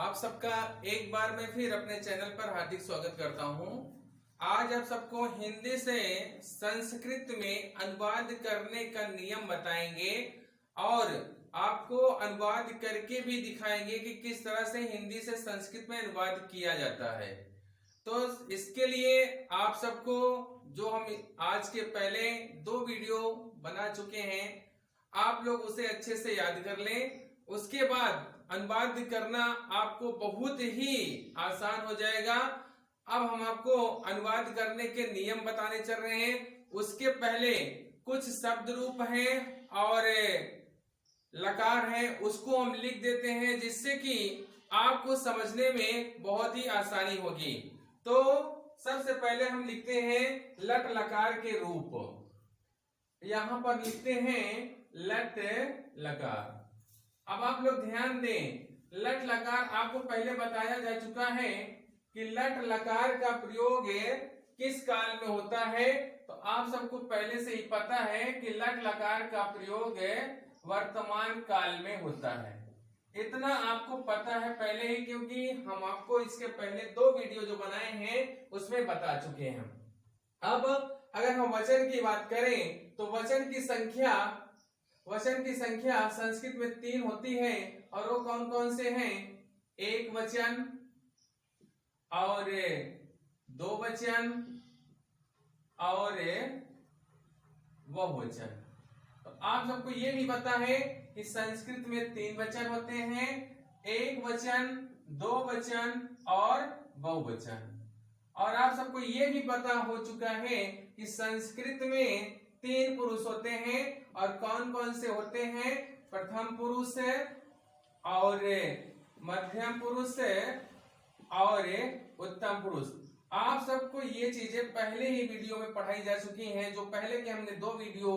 आप सबका एक बार मैं फिर अपने चैनल पर हार्दिक स्वागत करता हूं। आज आप सबको हिंदी से संस्कृत में अनुवाद करने का नियम बताएंगे और आपको अनुवाद करके भी दिखाएंगे कि किस तरह से हिंदी से संस्कृत में अनुवाद किया जाता है। तो इसके लिए आप सबको जो हम आज के पहले 2 वीडियो बना चुके हैं, आप लोग उसे अच्छे से याद कर लें। उसके बाद अनुवाद करना आपको बहुत ही आसान हो जाएगा। अब हम आपको अनुवाद करने के नियम बताने चल रहे हैं। उसके पहले कुछ शब्द रूप हैं और लकार हैं, उसको हम लिख देते हैं जिससे कि आपको समझने में बहुत ही आसानी होगी। तो सबसे पहले हम लिखते हैं लट लकार के रूप। यहां पर लिखते हैं लट लकार। अब आप लोग ध्यान दें, लट लकार आपको पहले बताया जा चुका है कि लट लकार का प्रयोग किस काल में होता है। तो आप सबको पहले से ही पता है कि लट लकार का प्रयोग वर्तमान काल में होता है। इतना आपको पता है पहले ही, क्योंकि हम आपको इसके पहले 2 वीडियो जो बनाए हैं उसमें बता चुके हैं। अब अगर हम वचन की बात करें तो वचन की संख्या संस्कृत में 3 होती है और वो कौन कौन से हैं? एक वचन और 2 वचन और बहुवचन। तो आप सबको ये भी पता है कि संस्कृत में 3 वचन होते हैं, एक वचन, 2 वचन और बहुवचन। और आप सबको ये भी पता हो चुका है कि संस्कृत में 3 पुरुष होते हैं और कौन कौन से होते हैं? प्रथम पुरुष और मध्यम पुरुष और उत्तम पुरुष। आप सबको ये चीजें पहले ही वीडियो में पढ़ाई जा चुकी हैं। जो पहले के हमने 2 वीडियो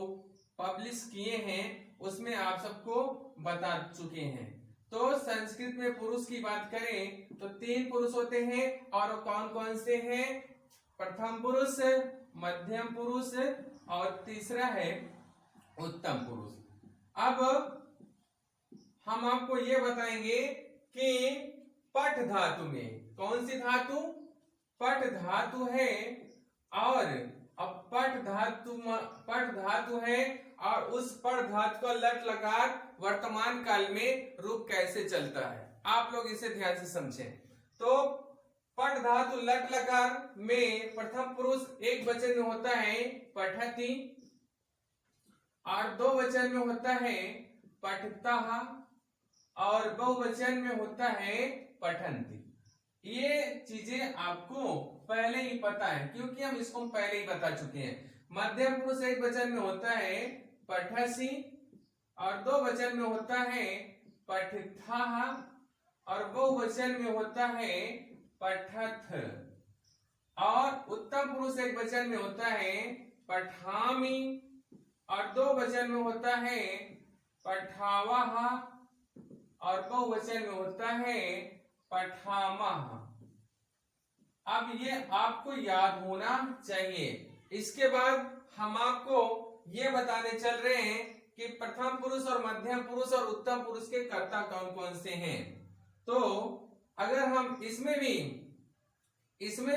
पब्लिश किए हैं उसमें आप सबको बता चुके हैं। तो संस्कृत में पुरुष की बात करें तो 3 पुरुष होते हैं और कौन कौन से हैं? प्रथम पुरुष, मध्यम पुरुष और तीसरा है उत्तम पुरुष। अब हम आपको ये बताएंगे कि पठ धातु में कौन सी धातु? पठ धातु है। और अब पठ धातु है और उस पठ धातु का लट लकार वर्तमान काल में रूप कैसे चलता है, आप लोग इसे ध्यान से समझें। तो पठ धातु लट लकार में प्रथम पुरुष एक वचन में होता है पठति और 2 वचन में होता है पठतः और बहुवचन में होता है पठन्ति। ये चीजें आपको पहले ही पता है क्योंकि हम इसको पहले ही बता चुके हैं। मध्यम पुरुष एक वचन में होता है पठसि और 2 वचन में होता है पठितः और बहुवचन में होता है पठथ। और उत्तम पुरुष एक वचन में होता है पठामि और 2 वचन में होता है पठावः और बहुवचन में होता है पठामः। अब ये आपको याद होना चाहिए। इसके बाद हम आपको ये बताने चल रहे हैं कि प्रथम पुरुष और मध्यम पुरुष और उत्तम पुरुष के कर्ता कौन कौन से हैं। तो अगर हम इसमें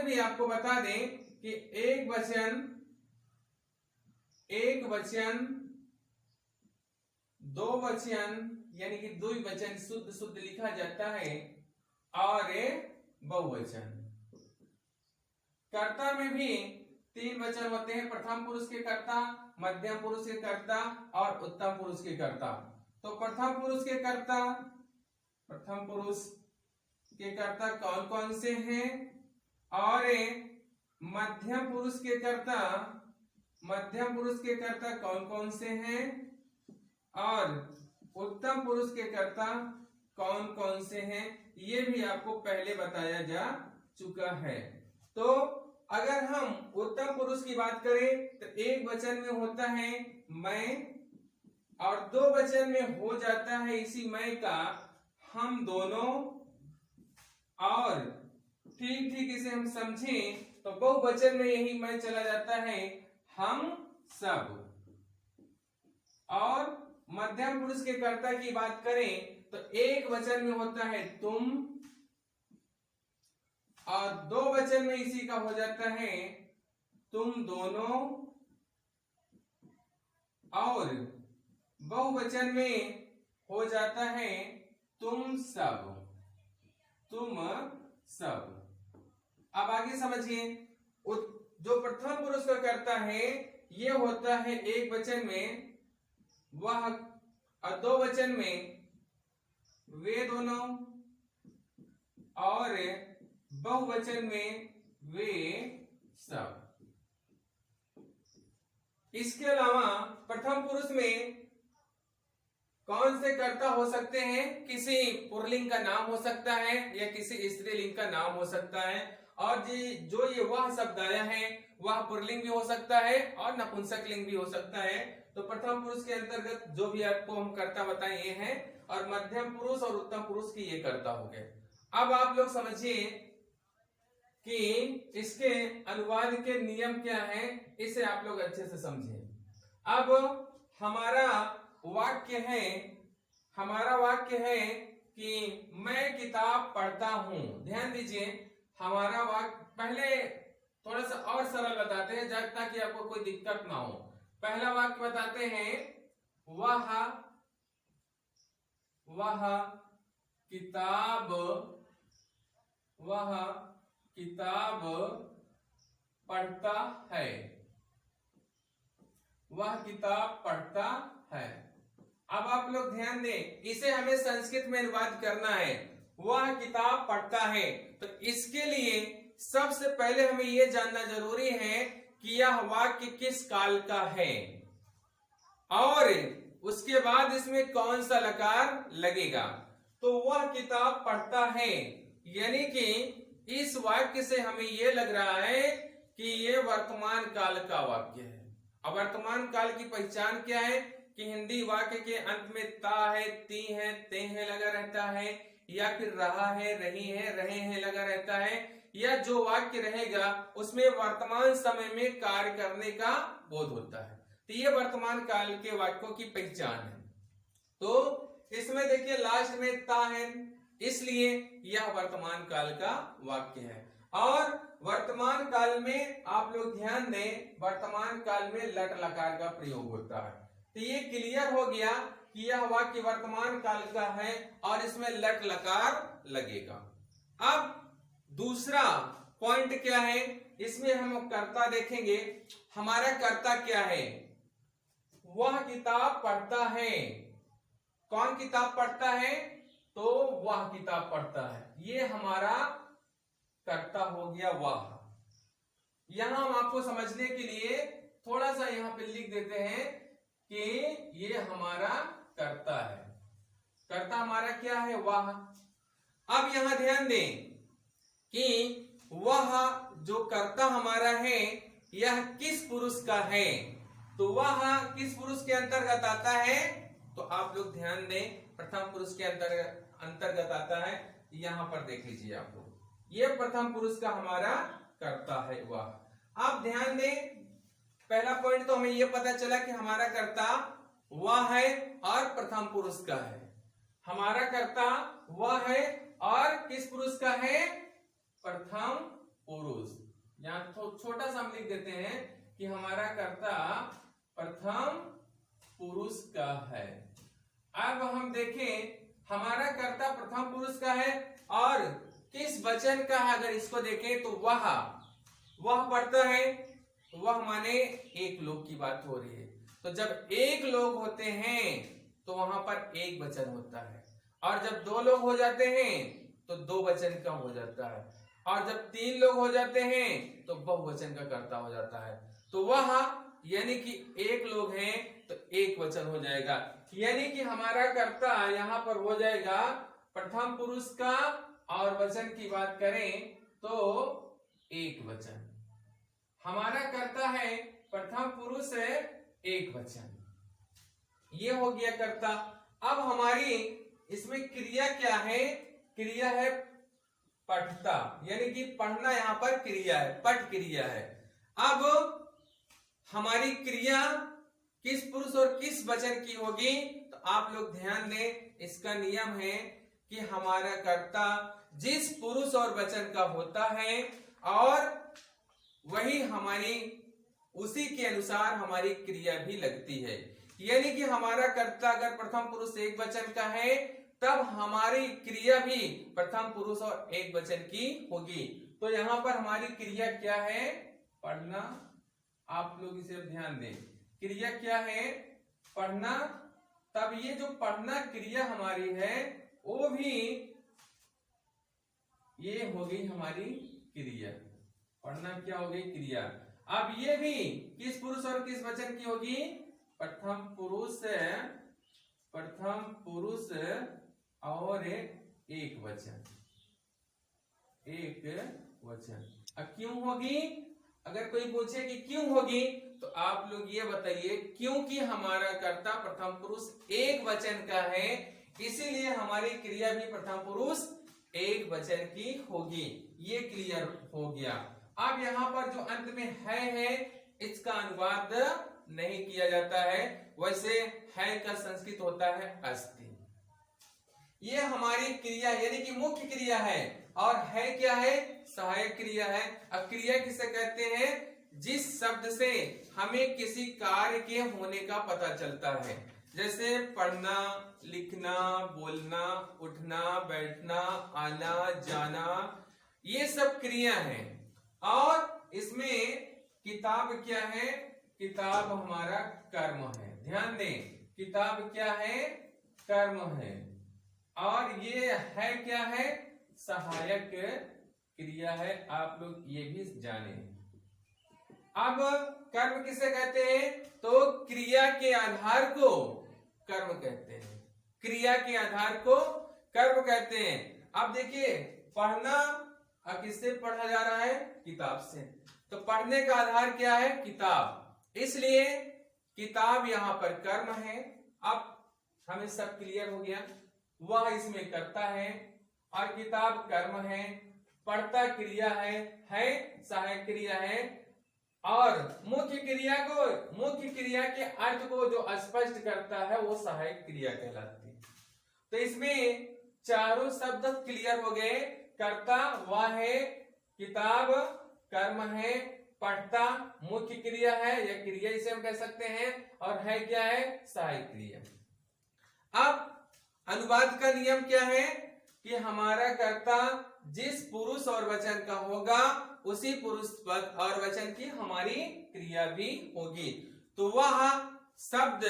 भी आपको बता दें कि एक वचन 2 वचन यानी कि द्विवचन शुद्ध लिखा जाता है और बहुवचन। कर्ता में भी 3 वचन होते हैं, प्रथम पुरुष के कर्ता, मध्यम पुरुष के कर्ता और उत्तम पुरुष के कर्ता। तो प्रथम पुरुष के कर्ता कौन कौन से हैं और मध्यम पुरुष के कर्ता कौन कौन से हैं और उत्तम पुरुष के कर्ता कौन कौन से हैं, ये भी आपको पहले बताया जा चुका है। तो अगर हम उत्तम पुरुष की बात करें तो एक वचन में होता है मैं और 2 वचन में हो जाता है इसी मैं का हम दोनों। और ठीक इसे हम समझें तो बहुवचन में यही मैं चला जाता है हम सब। और मध्यम पुरुष के कर्ता की बात करें तो एक वचन में होता है तुम और दो वचन में इसी का हो जाता है तुम दोनों, और बहुवचन में हो जाता है तुम सब, तुम सब। अब आगे समझिए, जो प्रथम पुरुष का कर्ता है ये होता है एक वचन में वह, और दो वचन में वे दोनों, और बहुवचन में वे सब। इसके अलावा प्रथम पुरुष में कौन से कर्ता हो सकते हैं? किसी पुल्लिंग का नाम हो सकता है या किसी स्त्रीलिंग का नाम हो सकता है, और जो ये वह शब्द आया है वह पुल्लिंग भी हो सकता है और नपुंसक लिंग भी हो सकता है। तो प्रथम पुरुष के अंतर्गत जो भी आपको हम कर्ता बताए ये हैं, और मध्यम पुरुष और उत्तम पुरुष की ये कर्ता हो गए। अब आप लोग समझिए कि इसके अनुवाद के नियम क्या है, इसे आप लोग अच्छे से समझिए। अब हमारा वाक्य है कि मैं किताब पढ़ता हूं। ध्यान दीजिए, हमारा वाक्य पहले थोड़ा सा और सरल बताते हैं ताकि आपको कोई दिक्कत ना हो। पहला वाक्य बताते हैं वह किताब पढ़ता है, वह किताब पढ़ता है। अब आप लोग ध्यान दें, इसे हमें संस्कृत में अनुवाद करना है। वह किताब पढ़ता है, तो इसके लिए सबसे पहले हमें यह जानना जरूरी है कि यह वाक्य किस काल का है, और उसके बाद इसमें कौन सा लकार लगेगा। तो वह किताब पढ़ता है, यानी कि इस वाक्य से हमें यह लग रहा है कि यह वर्तमान काल का वाक्य है। अब वर्तमान काल की पहचान क्या है कि हिंदी वाक्य के अंत में ता है, ती है, ते है लगा रहता है, या फिर रहा है, रही है, रहे हैं लगा रहता है, या जो वाक्य रहेगा उसमें वर्तमान समय में कार्य करने का बोध होता है। तो ये वर्तमान काल के वाक्यों की पहचान है। तो इसमें देखिए लास्ट में ता है, इसलिए यह वर्तमान काल का वाक्य है। और वर्तमान काल में आप लोग ध्यान दें, वर्तमान काल में लट लकार का प्रयोग होता है। तो ये क्लियर हो गया कि यह वाक्य वर्तमान काल का है और इसमें लट लकार लगेगा। अब दूसरा पॉइंट क्या है, इसमें हम कर्ता देखेंगे। हमारा कर्ता क्या है? वह किताब पढ़ता है। कौन किताब पढ़ता है? तो वह किताब पढ़ता है, ये हमारा कर्ता हो गया वह। यहां हम आपको समझने के लिए थोड़ा सा यहां पे लिख देते हैं कि ये हमारा कर्ता है। कर्ता हमारा क्या है? वह। अब यहां ध्यान दें कि वह जो कर्ता हमारा है यह किस पुरुष का है, तो वह किस पुरुष के अंतर्गत आता है? तो आप लोग ध्यान दें, प्रथम पुरुष के अंतर्गत आता है। यहां पर देख लीजिए आप लोग, ये प्रथम पुरुष का हमारा कर्ता है वह। आप ध्यान दें, पहला पॉइंट तो हमें यह पता चला कि हमारा कर्ता वह है और प्रथम पुरुष का है। हमारा कर्ता वह है और किस पुरुष का है? प्रथम पुरुष। यहां छोटा सा हम लिख देते हैं कि हमारा कर्ता प्रथम पुरुष का है। अब हम देखें, हमारा कर्ता प्रथम पुरुष का है और किस वचन का है? अगर इसको देखें तो वह पढ़ता है, तो वह माने एक लोग की बात हो रही है। तो जब एक लोग होते हैं तो वहां पर एक वचन होता है, और जब दो लोग हो जाते हैं तो दो वचन का हो जाता है, और जब तीन लोग हो जाते हैं तो बहुवचन का कर्ता हो जाता है। तो वह यानी कि एक लोग हैं तो एक वचन हो जाएगा, यानी कि हमारा कर्ता यहां पर हो जाएगा प्रथम पुरुष का, और वचन की बात करें तो एक वचन। हमारा कर्ता है प्रथम पुरुष है एक वचन, ये हो गया कर्ता। अब हमारी इसमें क्रिया क्या है? क्रिया है पठता, यानी कि पढ़ना यहां पर क्रिया है, पठ क्रिया है। अब हमारी क्रिया किस पुरुष और किस वचन की होगी? तो आप लोग ध्यान दें, इसका नियम है कि हमारा कर्ता जिस पुरुष और वचन का होता है और वही हमारी उसी के अनुसार हमारी क्रिया भी लगती है। यानी कि हमारा कर्ता अगर प्रथम पुरुष एक वचन का है तब हमारी क्रिया भी प्रथम पुरुष और एक वचन की होगी। तो यहाँ पर हमारी क्रिया क्या है? पढ़ना। आप लोग इसे ध्यान दें, क्रिया क्या है? पढ़ना। तब ये जो पढ़ना क्रिया हमारी है वो भी ये हो गई हमारी क्रिया। पढ़ना क्या हो गई? क्रिया। अब ये भी किस पुरुष और किस वचन की होगी? प्रथम पुरुष और एक वचन। अब क्यों होगी? अगर कोई पूछे कि क्यों होगी तो आप लोग ये बताइए, क्योंकि हमारा कर्ता प्रथम पुरुष एक वचन का है, इसीलिए हमारी क्रिया भी प्रथम पुरुष एक वचन की होगी। ये क्लियर हो गया। अब यहाँ पर जो अंत में है इसका अनुवाद नहीं किया जाता है। वैसे है का संस्कृत होता है अस्ति। ये हमारी क्रिया यानी कि मुख्य क्रिया है और है क्या है? सहायक क्रिया है। अब क्रिया किसे कहते हैं? जिस शब्द से हमें किसी कार्य के होने का पता चलता है, जैसे पढ़ना, लिखना, बोलना, उठना, बैठना, आना, जाना, ये सब क्रिया हैं। और इसमें किताब क्या है? किताब हमारा कर्म है। ध्यान दें, किताब क्या है? कर्म है। और ये है क्या है? सहायक क्रिया है। आप लोग ये भी जाने। अब कर्म किसे कहते हैं? तो क्रिया के आधार को कर्म कहते हैं। क्रिया के आधार को कर्म कहते हैं। अब देखिए, पढ़ना किससे पढ़ा जा रहा है? किताब से। तो पढ़ने का आधार क्या है? किताब। इसलिए किताब यहाँ पर कर्म है। अब हमें सब क्लियर हो गया। वह इसमें करता है और किताब कर्म है, पढ़ता क्रिया है सहायक क्रिया है, और मुख्य क्रिया के अर्थ को जो स्पष्ट करता है वो सहायक क्रिया कहलाती है। तो इसमें चारों शब्द क्लियर हो गए। कर्ता वह है, किताब कर्म है, पढ़ता मुख्य क्रिया है या क्रिया इसे हम कह सकते हैं, और है क्या है? सहायक क्रिया। अब अनुवाद का नियम क्या है कि हमारा कर्ता जिस पुरुष और वचन का होगा उसी पुरुष पद और वचन की हमारी क्रिया भी होगी। तो वह शब्द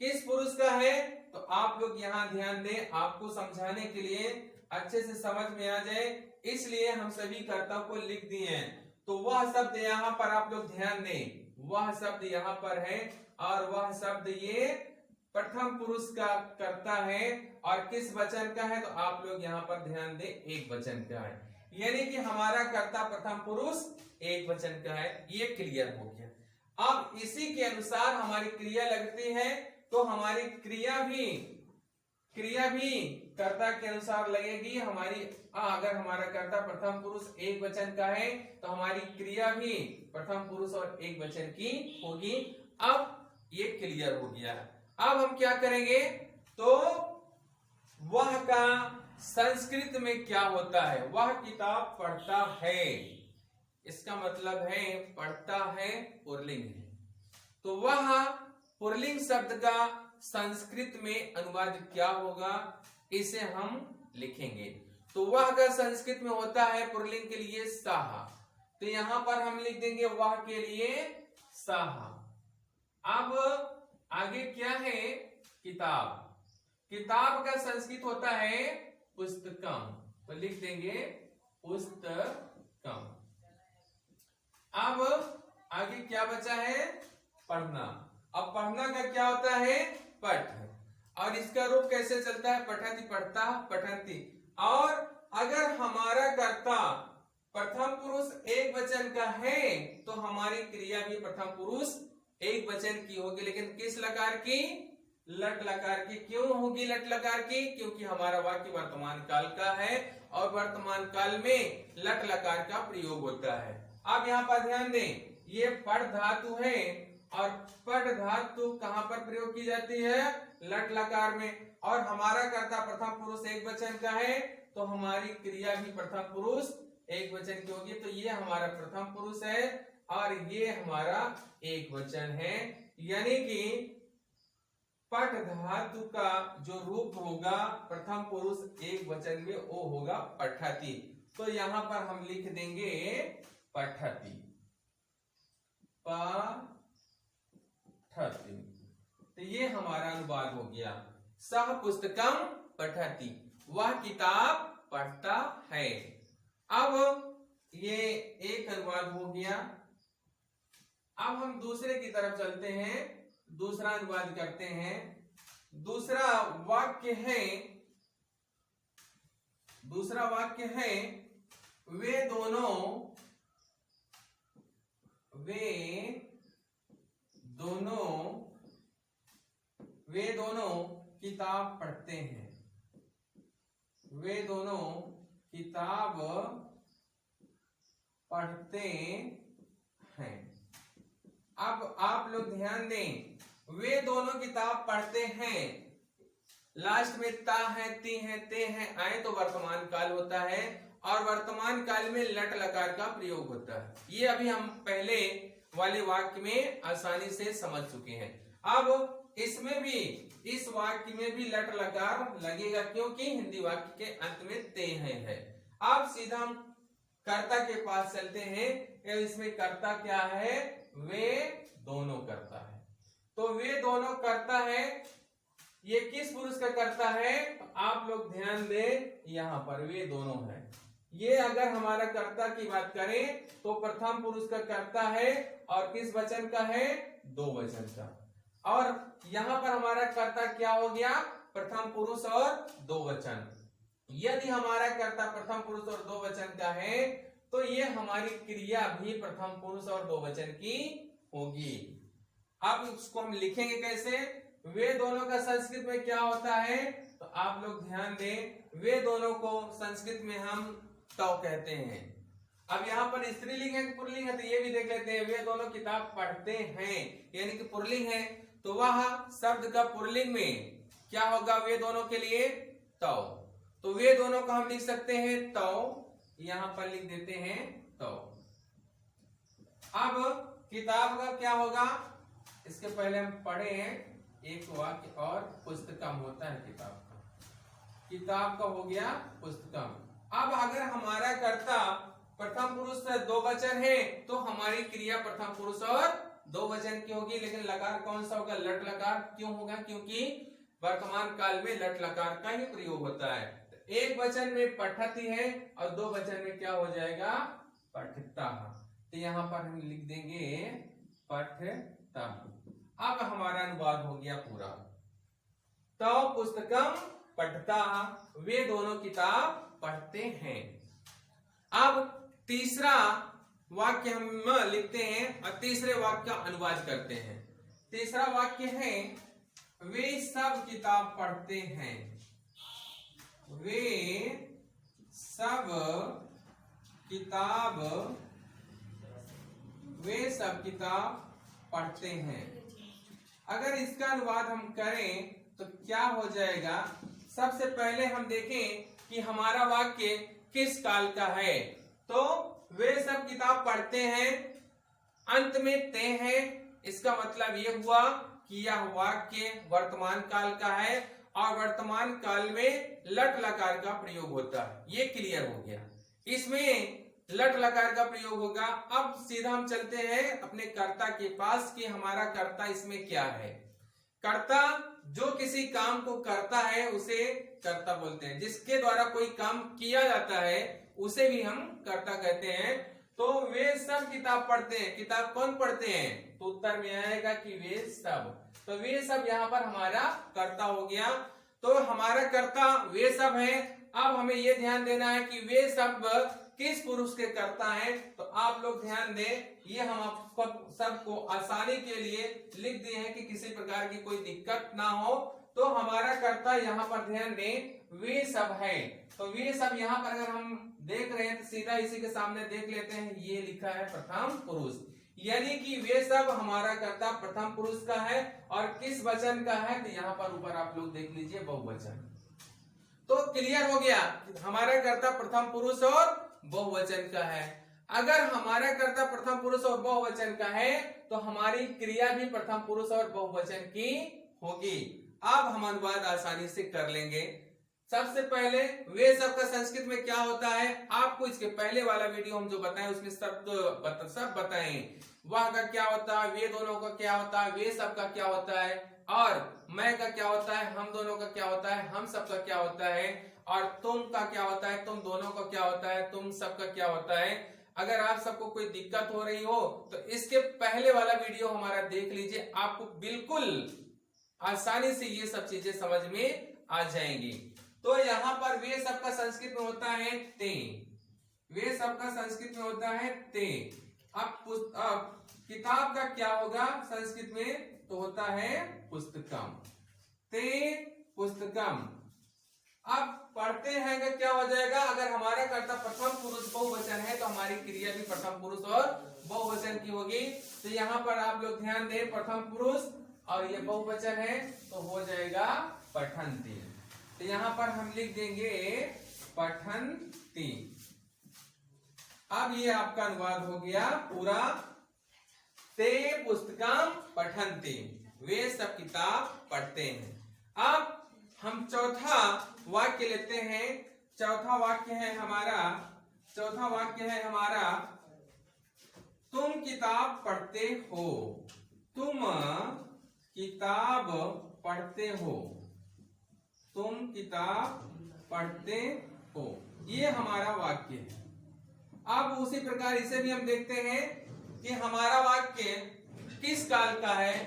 किस पुरुष का है? तो आप लोग यहाँ ध्यान दें, आपको समझाने के लिए अच्छे से समझ में आ जाए, इसलिए हम सभी कर्ता को लिख दिए हैं। तो वह शब्द यहाँ पर आप लोग ध्यान दें, वह शब्द यहाँ पर है और वह शब्द ये प्रथम पुरुष का कर्ता है और किस वचन का है? तो आप लोग यहाँ पर ध्यान दें, एक वचन का है। यानी कि हमारा कर्ता प्रथम पुरुष एक वचन का है। ये क्लियर हो गया। अब इसी के अनुसार हमारी क्रिया लगती है, तो हमारी क्रिया भी कर्ता के अनुसार लगेगी। हमारी अगर हमारा कर्ता प्रथम पुरुष एक वचन का है तो हमारी क्रिया भी प्रथम पुरुष और एक वचन की होगी। अब ये क्लियर हो गया। अब हम क्या करेंगे? तो वह का संस्कृत में क्या होता है? वह किताब पढ़ता है, इसका मतलब है पढ़ता है पुल्लिंग है। तो वह पुल्लिंग शब्द का संस्कृत में अनुवाद क्या होगा, इसे हम लिखेंगे। तो वह का संस्कृत में होता है पुल्लिंग के लिए साहा। तो यहां पर हम लिख देंगे वह के लिए साहा। अब आगे क्या है? किताब। किताब का संस्कृत होता है पुस्तकम। तो लिख देंगे पुस्तकम। अब आगे क्या बचा है? पढ़ना। अब पढ़ना का क्या होता है? पठ। और इसका रूप कैसे चलता है? पठति, पढ़ता, पठन्ति। और अगर हमारा कर्ता प्रथम पुरुष एक वचन का है तो हमारी क्रिया भी प्रथम पुरुष एक वचन की होगी, लेकिन किस लकार की? लट लकार की। क्यों होगी लट लकार की? क्योंकि हमारा वाक्य वर्तमान काल का है और वर्तमान काल में लट लकार का प्रयोग होता है। अब यहाँ पर ध्यान दें, ये पढ़ धातु है और पढ़ धातु कहाँ पर प्रयोग की जाती है? लट लकार में। और हमारा कर्ता प्रथम पुरुष एक वचन का है, तो हमारी क्रिया भी प्रथम पुरुष एक वचन की होगी। तो ये हमारा प्रथम पुरुष है और ये हमारा एक वचन है, यानी कि पठ धातु का जो रूप होगा प्रथम पुरुष एक वचन में वो होगा पठति। तो यहां पर हम लिख देंगे पठति, पठति। तो ये हमारा अनुवाद हो गया, सह पुस्तकम पठति, वह किताब पढ़ता है। अब ये एक अनुवाद हो गया। अब हम दूसरे की तरफ चलते हैं, दूसरा अनुवाद करते हैं। दूसरा वाक्य है, दूसरा वाक्य है वे दोनों किताब पढ़ते हैं, वे दोनों किताब पढ़ते हैं। अब आप लोग ध्यान दें, वे दोनों किताब पढ़ते हैं, लास्ट में ता है, ती है, ते है, आए तो वर्तमान काल होता है और वर्तमान काल में लट लकार का प्रयोग होता है। ये अभी हम पहले वाले वाक्य में आसानी से समझ चुके हैं। अब इसमें भी, इस वाक्य में भी लट लकार लगेगा क्योंकि हिंदी वाक्य के अंत में ते है। अब सीधा हम कर्ता के पास चलते हैं। इसमें कर्ता क्या है? वे दोनों कर्ता है। तो वे दोनों कर्ता है, ये किस पुरुष का कर्ता है? तो आप लोग ध्यान दें, यहां पर वे दोनों है। ये अगर हमारा कर्ता की बात करें तो प्रथम पुरुष का कर्ता है और किस वचन का है? दो वचन का। और यहां पर हमारा कर्ता क्या हो गया? प्रथम पुरुष और दो वचन। यदि हमारा कर्ता प्रथम पुरुष और दो वचन का है तो ये हमारी क्रिया भी प्रथम पुरुष और दो वचन की होगी। अब उसको हम लिखेंगे कैसे? वे दोनों का संस्कृत में क्या होता है? तो आप लोग ध्यान दें, वे दोनों को संस्कृत में हम तौ कहते हैं। अब यहाँ पर स्त्रीलिंग है, पुल्लिंग है, तो ये भी देख लेते हैं। वे दोनों किताब पढ़ते हैं, यानी कि पुल्लिंग है, तो वह शब्द का पुल्लिंग में क्या होगा? वे दोनों के लिए तौ। तो वे दोनों को हम लिख सकते हैं तौ, यहां पर लिख देते हैं तौ। अब किताब का क्या होगा? इसके पहले हम पढ़े हैं एक वाक्य, और पुस्तकम होता है किताब का। किताब का हो गया पुस्तकम। अब अगर हमारा कर्ता प्रथम पुरुष से दो वचन है तो हमारी क्रिया प्रथम पुरुष और दो वचन की होगी, लेकिन लकार कौन सा होगा? लट लकार। क्यों होगा? क्योंकि वर्तमान काल में लट लकार का ही प्रयोग होता है। एक वचन में पठति है और दो वचन में क्या हो जाएगा? पठता। तो यहाँ पर हम लिख देंगे पठता। अब हमारा अनुवाद हो गया पूरा। तो पुस्तकम पठता, वे दोनों किताब पढ़ते हैं। अब तीसरा वाक्य हम लिखते हैं और तीसरे वाक्य का अनुवाद करते हैं। तीसरा वाक्य है वे सब किताब पढ़ते हैं, वे सब किताब पढ़ते हैं। अगर इसका अनुवाद हम करें तो क्या हो जाएगा? सबसे पहले हम देखें कि हमारा वाक्य किस काल का है। तो वे सब किताब पढ़ते हैं, अंत में ते है, इसका मतलब ये हुआ कि यह वाक्य वर्तमान काल का है और वर्तमान काल में लट लकार का प्रयोग होता है। ये क्लियर हो गया, इसमें लट लकार का प्रयोग होगा। अब सीधा हम चलते हैं अपने कर्ता के पास कि हमारा कर्ता इसमें क्या है। कर्ता जो किसी काम को करता है उसे कर्ता बोलते हैं। जिसके द्वारा कोई काम किया जाता है उसे भी हम कर्ता कहते हैं। तो वे सब किताब पढ़ते हैं। किताब कौन पढ़ते हैं? तो उत्तर में आएगा कि वे सब। तो वे सब यहाँ पर हमारा कर्ता हो गया। तो हमारा कर्ता वे सब है। अब हमें ये ध्यान देना है कि वे सब किस पुरुष के कर्ता हैं। तो आप लोग ध्यान दें, ये हम आपको सबको आसानी के लिए लिख दिए हैं कि किसी प्रकार की कोई दिक्कत ना हो। तो हमारा कर्ता यहाँ पर ध्यान दें, वे सब है। तो वे सब यहाँ पर अगर हम देख रहे हैं तो सीधा इसी के सामने देख लेते हैं, ये लिखा है प्रथम पुरुष। यानी कि वे सब हमारा कर्ता प्रथम पुरुष का है और किस वचन का है, तो यहाँ पर ऊपर आप लोग देख लीजिए बहुवचन। तो क्लियर हो गया, हमारा कर्ता प्रथम पुरुष और बहुवचन का है। अगर हमारा कर्ता प्रथम पुरुष और बहुवचन का है तो हमारी क्रिया भी प्रथम पुरुष और बहुवचन की होगी। अब हम अनुवाद आसानी से कर लेंगे। सबसे पहले वे सब का संस्कृत में क्या होता है, आपको इसके पहले वाला वीडियो हम जो बताएं उसमें सब बताएं। वह का क्या होता है, वे दोनों का क्या होता है, वे सब का क्या होता है, और मैं का क्या होता है, हम दोनों का क्या होता है, हम सब का क्या होता है, और तुम का क्या होता है, तुम दोनों का क्या होता है, तुम सब का क्या होता है। अगर आप सबको कोई दिक्कत हो रही हो तो इसके पहले वाला वीडियो हमारा देख लीजिए, आपको बिल्कुल आसानी से ये सब चीजें समझ में आ जाएंगी। तो यहाँ पर वे सब का संस्कृत में होता है ते, वे सब का संस्कृत में होता है ते। अब किताब का क्या होगा संस्कृत में, तो होता है पुस्तकम, ते पुस्तकम। अब पढ़ते हैं कि क्या हो जाएगा, अगर हमारा कर्ता प्रथम पुरुष बहुवचन है तो हमारी क्रिया भी प्रथम पुरुष और बहुवचन की होगी। तो यहाँ पर आप लोग ध्यान दें, प्रथम पुरुष और ये बहुवचन है तो हो जाएगा पठन्ति। तो यहाँ पर हम लिख देंगे पठन्ति। अब ये आपका अनुवाद हो गया पूरा, ते पुस्तकम पठन्ति, वे सब किताब पढ़ते हैं। अब हम चौथा वाक्य लेते हैं। चौथा वाक्य है हमारा तुम किताब पढ़ते हो, तुम किताब पढ़ते हो, तुम किताब पढ़ते हो, ये हमारा वाक्य है। अब उसी प्रकार इसे भी हम देखते हैं कि हमारा वाक्य किस काल का है।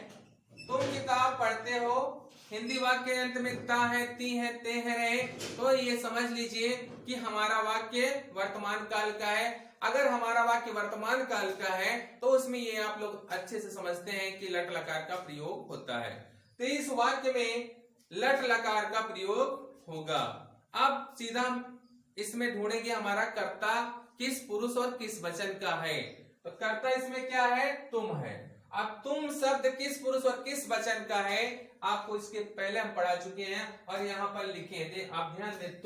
तुम किताब पढ़ते हो, हिंदी वाक्य अंत में ता है, ती है, ते है, रहे, तो ये समझ लीजिए कि हमारा वाक्य वर्तमान काल का है। अगर हमारा वाक्य वर्तमान काल का है तो उसमें ये आप लोग अच्छे से समझते हैं कि लट लकार का प्रयोग होता है। तो इस वाक्य में लट लकार का प्रयोग होगा। अब सीधा इसमें ढूंढेंगे हमारा कर्ता किस पुरुष और किस वचन का है। तो कर्ता इसमें क्या है, तुम है। अब तुम शब्द किस पुरुष और किस वचन का है, आपको इसके पहले हम पढ़ा चुके हैं और यहाँ पर लिखे थे, आप ध्यान दें।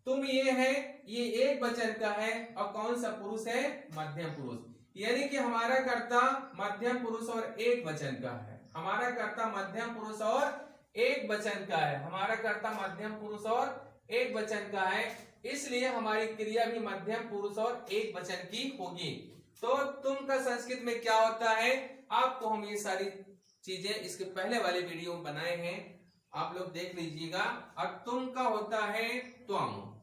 तुम ये है, ये एक वचन का है और कौन सा पुरुष है, मध्यम पुरुष। यानी कि हमारा कर्ता मध्यम पुरुष और एक वचन का है। हमारा कर्ता मध्यम पुरुष और एक वचन का है। हमारा कर्ता मध्यम पुरुष और एक वचन का है, इसलिए हमारी क्रिया भी मध्यम पुरुष और एक वचन की होगी। तो तुम का संस्कृत में क्या होता है, आपको हम ये सारी चीजें इसके पहले वाले वीडियो में बनाए हैं, आप लोग देख लीजिएगा। और तुम का होता है त्वम,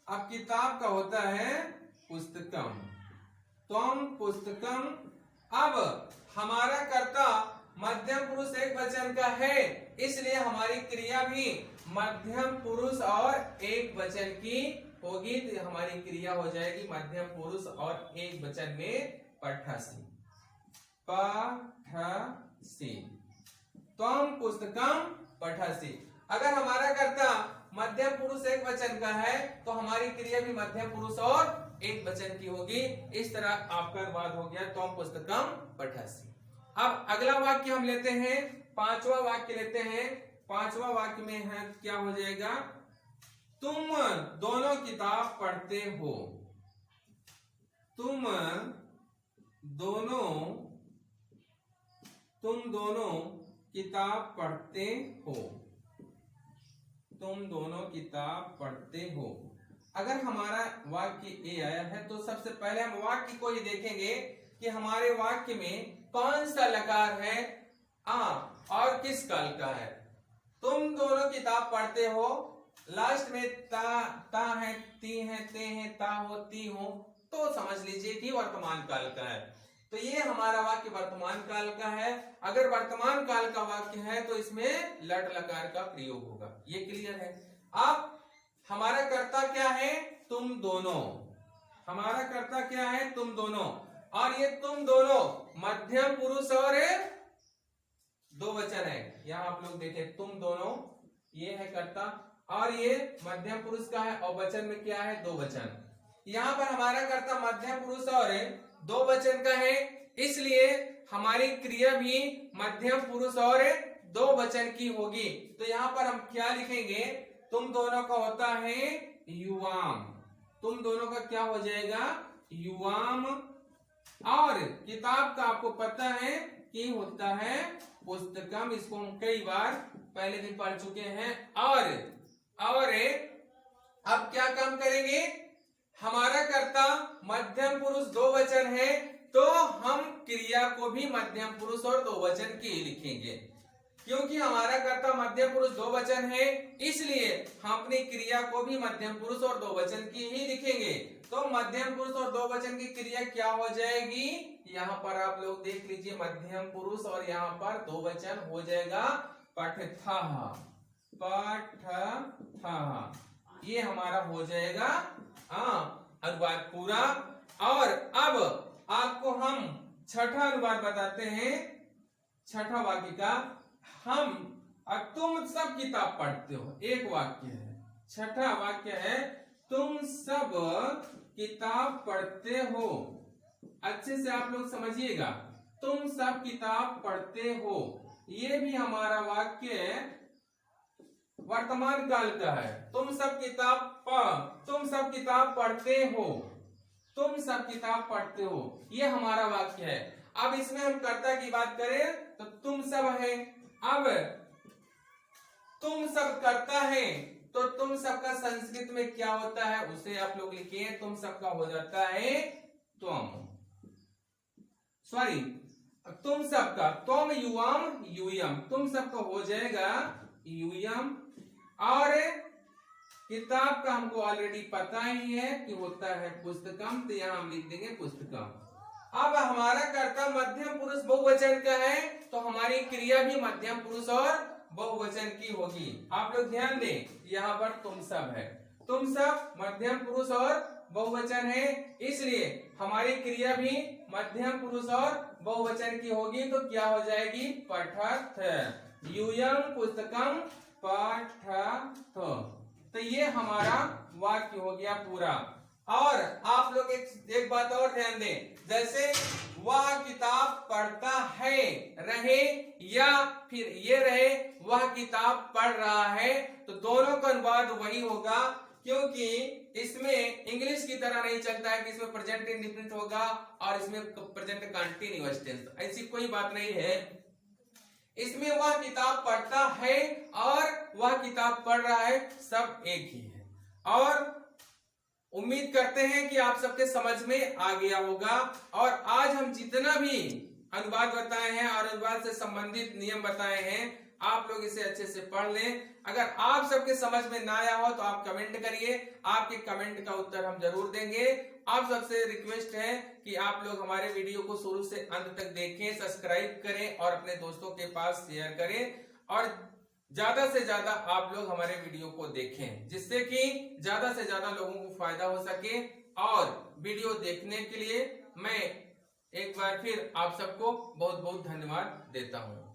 अब किताब का होता है पुस्तकम, त्वम पुस्तकम। अब हमारा कर्ता मध्यम पुरुष एक वचन का है, इसलिए हमारी क्रिया भी मध्यम पुरुष और एक वचन की होगी। तो हमारी क्रिया हो जाएगी मध्यम पुरुष और एक वचन में पठसि, पठसि, त्वम पुस्तकम पठसि। अगर हमारा कर्ता मध्यम पुरुष एक वचन का है तो हमारी क्रिया भी मध्यम पुरुष और एक वचन की होगी। इस तरह आपका अनुवाद हो गया त्वम पुस्तकम पठसि। अब अगला वाक्य हम लेते हैं, पांचवा वाक्य लेते हैं। पांचवा वाक्य में है क्या हो जाएगा, तुम दोनों किताब पढ़ते हो, तुम दोनों किताब पढ़ते हो, तुम दोनों किताब पढ़ते हो। अगर हमारा वाक्य ए आया है तो सबसे पहले हम वाक्य को ही देखेंगे कि हमारे वाक्य में कौन सा लकार है आ और किस काल का है। तुम दोनों किताब पढ़ते हो, लास्ट में ता है, ती है, ते है, ता हो, ती हो, तो समझ लीजिए कि वर्तमान काल का है। तो ये हमारा वाक्य वर्तमान काल का है। अगर वर्तमान काल का वाक्य है तो इसमें लट लकार का प्रयोग होगा, ये क्लियर है। अब हमारा कर्ता क्या है, तुम दोनों, हमारा कर्ता क्या है, तुम दोनों, और ये तुम दोनों मध्यम पुरुष और दो वचन है। यहाँ आप लोग देखें, तुम दोनों ये है कर्ता और ये मध्यम पुरुष का है और वचन में क्या है, दो वचन। यहाँ पर हमारा कर्ता मध्यम पुरुष और दो वचन का है, इसलिए हमारी क्रिया भी मध्यम पुरुष और दो वचन की होगी। तो यहाँ पर हम क्या लिखेंगे, तुम दोनों का होता है युवाम, तुम दोनों का क्या हो जाएगा युवाम। और किताब का आपको पता है कि होता है पुस्तकम, इसको हम कई बार पहले दिन पढ़ चुके हैं। और अब क्या काम करेंगे, हमारा कर्ता मध्यम पुरुष दो वचन है, तो हम क्रिया को भी मध्यम पुरुष और दो वचन की लिखेंगे। क्योंकि हमारा कर्ता मध्यम पुरुष दो वचन है, इसलिए हम अपनी क्रिया को भी मध्यम पुरुष और दो वचन की ही लिखेंगे। तो मध्यम पुरुष और दो वचन की क्रिया क्या हो जाएगी, यहाँ पर आप लोग देख लीजिए, मध्यम पुरुष और यहाँ पर दो वचन हो जाएगा पठथः, पठथः, ये हमारा हो जाएगा अनुवाद पूरा। और अब आपको हम छठा अनुवाद बताते हैं, छठा वाक्य का। हम तुम सब किताब पढ़ते हो, एक वाक्य है, छठा वाक्य है तुम सब किताब पढ़ते हो। अच्छे से आप लोग समझिएगा, तुम सब किताब पढ़ते हो, ये भी हमारा वाक्य वर्तमान काल का है। तुम सब किताब पढ़ते हो, तुम सब किताब पढ़ते हो, ये हमारा वाक्य है। अब इसमें हम कर्ता की बात करें तो तुम सब है। अब तुम सब कर्ता है, तो तुम सब का संस्कृत में क्या होता है उसे आप लोग लिखिए, तुम सब का हो जाता है त्वम, सॉरी तुम सब का त्वम युवाम यूयम, तुम सब का हो जाएगा यूयम। और किताब का हमको ऑलरेडी पता ही है कि होता है पुस्तकम, तो यहां हम लिख देंगे पुस्तकम। अब हमारा कर्ता मध्यम पुरुष बहुवचन का है, तो हमारी क्रिया भी मध्यम पुरुष और बहुवचन की होगी। आप लोग ध्यान दें, यहाँ पर तुम सब है, तुम सब मध्यम पुरुष और बहुवचन है, इसलिए हमारी क्रिया भी मध्यम पुरुष और बहुवचन की होगी। तो क्या हो जाएगी पठथ यूयम पुस्तकम पठथ। तो ये हमारा वाक्य हो गया पूरा। और आप लोग एक बात और ध्यान दें, जैसे वह किताब पढ़ता है रहे या फिर ये रहे वह किताब पढ़ रहा है, तो दोनों का अनुवाद वही होगा, क्योंकि इसमें इंग्लिश की तरह नहीं चलता है कि इसमें प्रेजेंट इंडेफिनिट होगा और इसमें प्रेजेंट कंटीन्यूअस टेंस, ऐसी कोई बात नहीं है। इसमें वह किताब पढ़ता है और वह किताब पढ़ रहा है, सब एक ही है। और उम्मीद करते हैं कि आप सबके समझ में आ गया होगा। और आज हम जितना भी अनुवाद बताए हैं और अनुवाद से संबंधित नियम बताए हैं, आप लोग इसे अच्छे से पढ़ लें। अगर आप सबके समझ में ना आया हो तो आप कमेंट करिए, आपके कमेंट का उत्तर हम जरूर देंगे। आप सबसे रिक्वेस्ट है कि आप लोग हमारे वीडियो को शुरू से अंत तक देखें, सब्सक्राइब करें और अपने दोस्तों के पास शेयर करें, और ज्यादा से ज्यादा आप लोग हमारे वीडियो को देखें, जिससे कि ज्यादा से ज्यादा लोगों को फायदा हो सके। और वीडियो देखने के लिए मैं एक बार फिर आप सबको बहुत बहुत धन्यवाद देता हूं।